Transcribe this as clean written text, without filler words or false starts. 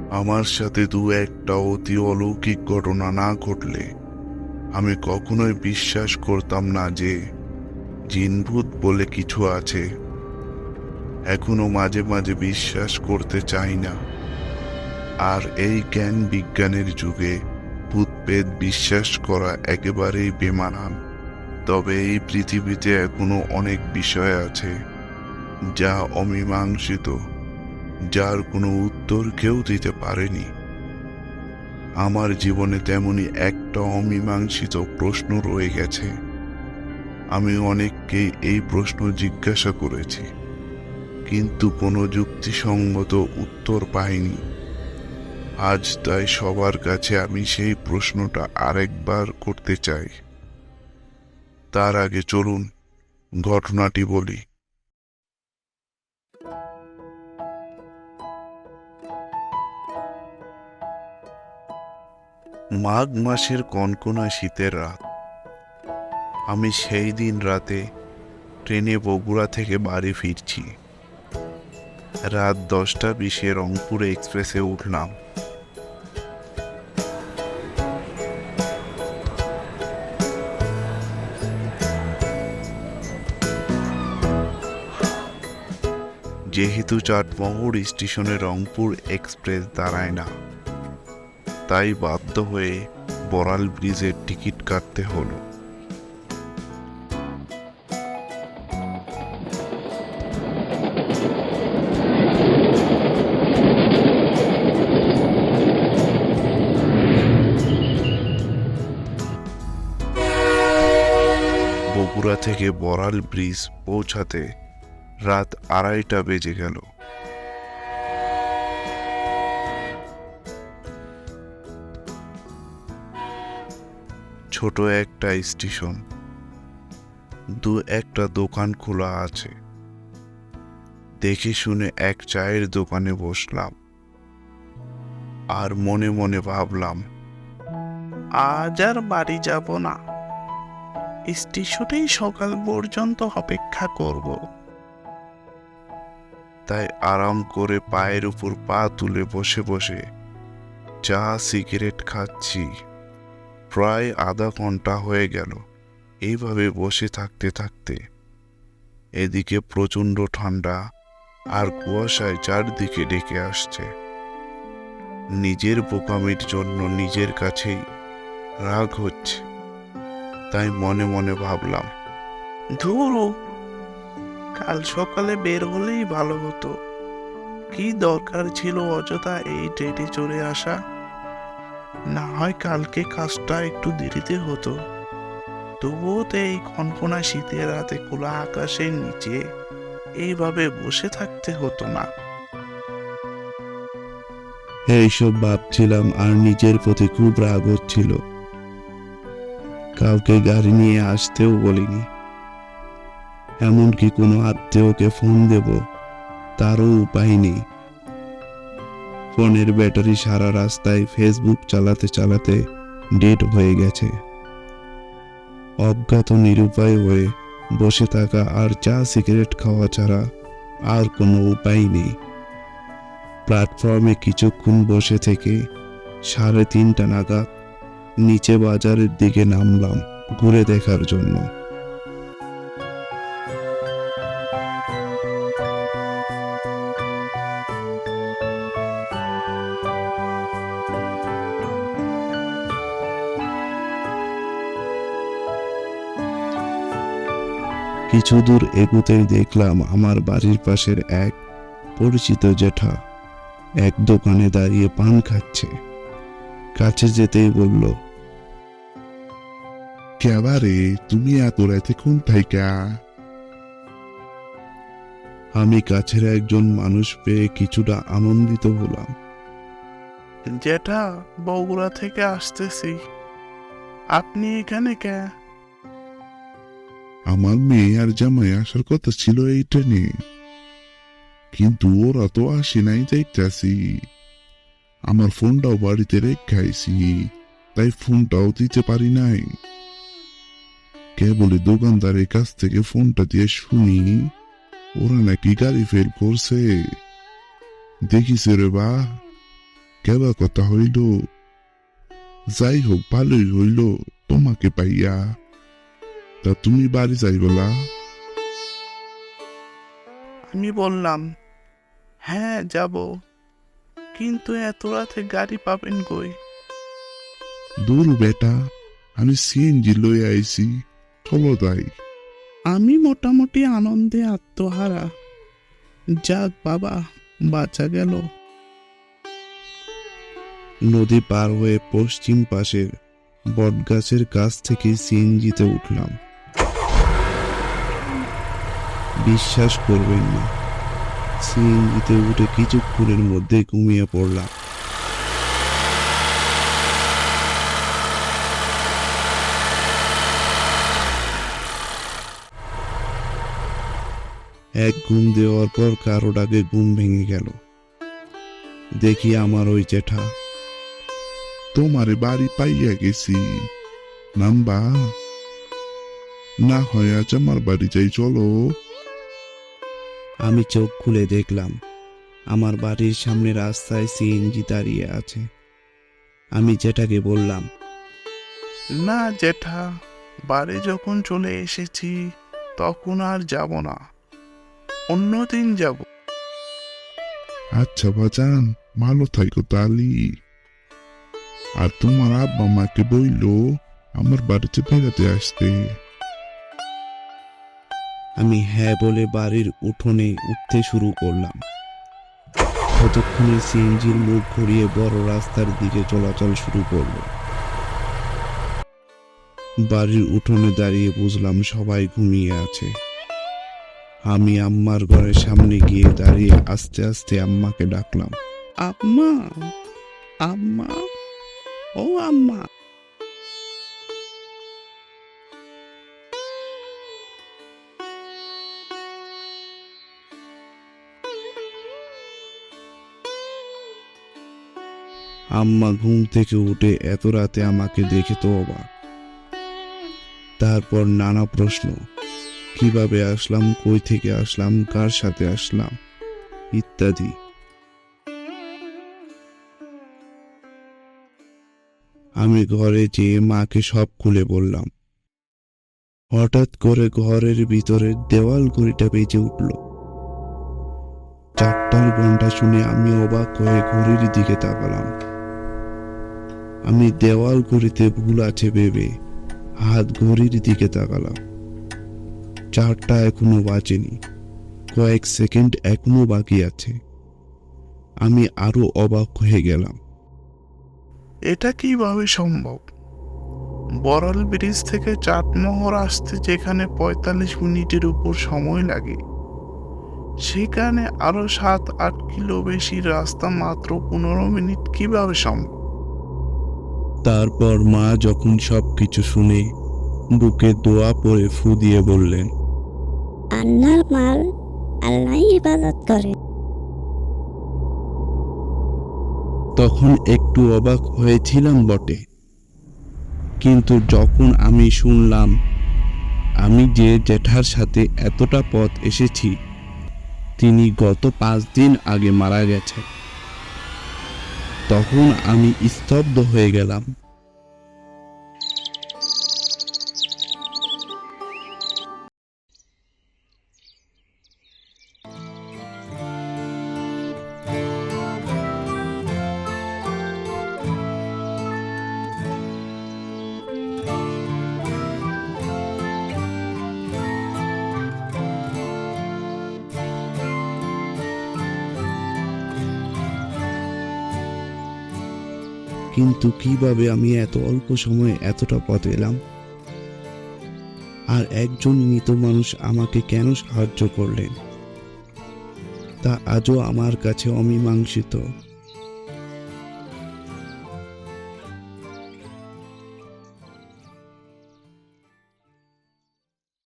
আমার সাথে দু একটা অতি অলৌকিক ঘটনা না ঘটলে আমি কখনোই বিশ্বাস করতাম না যে জিনভূত বলে কিছু আছে। এখনো মাঝে মাঝে বিশ্বাস করতে চাই না। আর এই জ্ঞান বিজ্ঞানের যুগে ভূতপ্রেত বিশ্বাস করা একেবারেই বেমানান। তবে এই পৃথিবীতে এখনো অনেক বিষয় আছে যা অমীমাংসিত, যার কোনো উত্তর কেউ দিতে পারেনি। আমার জীবনে তেমনি একটা অমীমাংসিত প্রশ্ন রয়ে গেছে। আমি অনেককেই এই প্রশ্ন জিজ্ঞাসা করেছি, কিন্তু কোনো যুক্তিসঙ্গত উত্তর পাইনি। আজ তাই সবার কাছে আমি সেই প্রশ্নটা আরেকবার করতে চাই। তার আগে চলুন ঘটনাটি বলি। মাঘ মাসের কনকনা শীতের রাত। আমি সেই দিন রাতে ট্রেনে বগুড়া থেকে বাড়ি ফিরছি। রাত 10টা 20-এ রংপুর এক্সপ্রেসে উঠলাম। যেহেতু চাটমোহর স্টেশনে রংপুর এক্সপ্রেস দাঁড়ায় না, তাই বাধ্য হয়ে বড়াল ব্রিজের টিকিট কাটতে হলো। বগুড়া থেকে বড়াল ব্রিজ পৌঁছাতে রাত 2:30 বেজে গেল। ছোট একটা স্টেশন, দু একটা দোকান খোলা আছে। দেখে শুনে এক চায়ের দোকানে বসলাম আর মনে মনে ভাবলাম, আজ আর বাড়ি যাব না, স্টেশনেই সকাল পর্যন্ত অপেক্ষা করব। তাই আরাম করে পায়ের উপর পা তুলে বসে বসে চা সিগারেট খাচ্ছি। প্রায় আধা ঘন্টা হয়ে গেল এইভাবে বসে থাকতে থাকতে। এদিকে প্রচণ্ড ঠান্ডা আর কুয়াশায় চারদিকে ডেকে আসছে। নিজের বোকামির জন্য নিজের কাছেই রাগ হচ্ছে। তাই মনে মনে ভাবলাম, ধুরু, কাল সকালে বের হলেই ভালো হতো। কি দরকার ছিল অযথা এই ট্রেনে চড়ে আসা? না হয় কালকে কাজটা একটু দেরিতে হতো, তবুও তো এই কনকনা শীতের রাতে খোলা আকাশের নিচে এইভাবে বসে থাকতে হতো না। এইসব ভাবছিলাম আর নিজের প্রতি খুব রাগ হচ্ছিল। কাউকে গাড়ি নিয়ে আসতেও বলিনি, এমনকি কোনো আত্মীয়কে ফোন দেব তারও উপায় নেই। ফোনের ব্যাটারি সারা রাস্তায় ফেসবুক চালাতে চালাতে ডেড হয়ে গেছে। অজ্ঞাত নিরুপায় হয়ে বসে থাকা আর চা সিগারেট খাওয়া ছাড়া আর কোনো উপায় নেই। প্ল্যাটফর্মে কিছুক্ষণ বসে থেকে 3:30 নাগাদ নিচে বাজারের দিকে নামলাম ঘুরে দেখার জন্য। কিছু দূর এগুতেই দেখলাম আমার বাড়ির পাশের এক পরিচিত জেঠা এক দোকানে দাঁড়িয়ে পান খাচ্ছে। কাছে যেতেই বলল, কেবারে তুমি এত রাতে কোন থাইকা? আমি কাছের একজন মানুষ পেয়ে কিছুটা আনন্দিত হলাম। যেটা বগুড়া থেকে আসতেছি, আপনি এখানে কে? আমার মেয়ে আর জামাই আসার কথা ছিল এই ট্রেনে, কিন্তু ওরা তো আসে নাই যাইতাছি। আমার ফোনটাও বাড়িতে রেখাইছি, তাই ফোনটাও দিতে পারি নাই। কেবলে দোকানদারের কাছ থেকে ফোনটা দিয়ে শুনি ওরা নাকি গাড়ি ফেল করছে। দেখিস রে বা, কেবা কথা হইল? যাই হোক, ভালোই হইল তোমাকে পাইয়া। তা তুমি বাড়ি যাই বলা? আমি বললাম, হ্যাঁ যাব, কিন্তু এত রাতে গাড়ি পাবেন কই? দূর বেটা, আমি সিএনজি লই আইছি, চলো যাই। আমি মোটামুটি আনন্দে আত্মহারা। যাক বাবা, বাঁচা গেল। নদী পার হয়ে পশ্চিম পাশের বটগাছের কাছ থেকে সিএনজিতে উঠলাম। বিশ্বাস করবেন না, সিএনজিতে উঠে কিছুক্ষণের মধ্যে ঘুমিয়ে পড়লাম। এক ঘুম দেওয়ার পর কারোর আগে ঘুম ভেঙে গেল। দেখি আমার ওই জেঠা। তোমারে বাড়ি পাইয়া গেছি, নামবা? না হয় আজ আমার বাড়ি যাই, চলো। আমি চোখ খুলে দেখলাম আমার বাড়ির সামনে রাস্তায় সিএনজি দাঁড়িয়ে আছে। আমি জেঠাকে বললাম, না জেঠা, বাড়ি যখন চলে এসেছি তখন আর যাব না, অন্যদিন যাব। আচ্ছা বাজান, ভালো থাকো তালি। আর তোমার আব্বা মাকে বইলো আমার বাড়িতে বেড়াতে আসতে। আমি হ্যাঁ বলে বাড়ির উঠোনে উঠতে শুরু করলাম। ততক্ষণে সিএনজির মুখ ঘুরিয়ে বড় রাস্তার দিকে চলাচল শুরু করলো। বাড়ির উঠোনে দাঁড়িয়ে বুঝলাম সবাই ঘুমিয়ে আছে। আমি আম্মার ঘরের সামনে গিয়ে দাঁড়িয়ে আস্তে আস্তে আম্মাকে ডাকলাম, আম্মা, আম্মা, ও আম্মা। আম্মা ঘুম থেকে উঠে এত রাতে আমাকে দেখে তো অবাক। তারপর নানা প্রশ্ন, কিভাবে আসলাম, কই থেকে আসলাম, কার সাথে আসলাম ইত্যাদি। আমি ঘরে যেয়ে মাকে সব খুলে বললাম। হঠাৎ করে ঘরের ভিতরের দেওয়াল ঘড়িটা বেজে উঠল। 4টার ঘন্টা শুনে আমি অবাক হয়ে ঘড়ির দিকে তাকালাম। আমি দেওয়াল ঘড়িতে ভুল আছে ভেবে হাত ঘড়ির দিকে তাকালাম। 4টা এখনো বাজেনি, কয়েক সেকেন্ড এখনো বাকি আছে। আমি আরো অবাক হয়ে গেলাম। এটা কিভাবে সম্ভব? বড়াল ব্রিজ থেকে চাটমোহর আসতে যেখানে 45 মিনিটের উপর সময় লাগে, সেখানে আরো 7-8 কিলো বেশি রাস্তা মাত্র 15 মিনিট কিভাবে সম্ভব? তারপর মা যখন সবকিছু শুনে বুকে দোয়া পড়ে ফু দিয়ে বললেন, আল্লাহর মাল আল্লাহ ইবাদত করে। তখন একটু অবাক হয়েছিলাম বটে, কিন্তু যখন আমি শুনলাম আমি যে জেঠার সাথে এতটা পথ এসেছি তিনি গত 5 দিন আগে মারা গেছে, তখন আমি স্তব্ধ হয়ে গেলাম। কিন্তু কিভাবে আমি এত অল্প সময়ে এতটা পথ এলাম? আর একজন মৃত মানুষ আমাকে কেন সাহায্য করলেন তা আজও আমার কাছে অমীমাংসিত।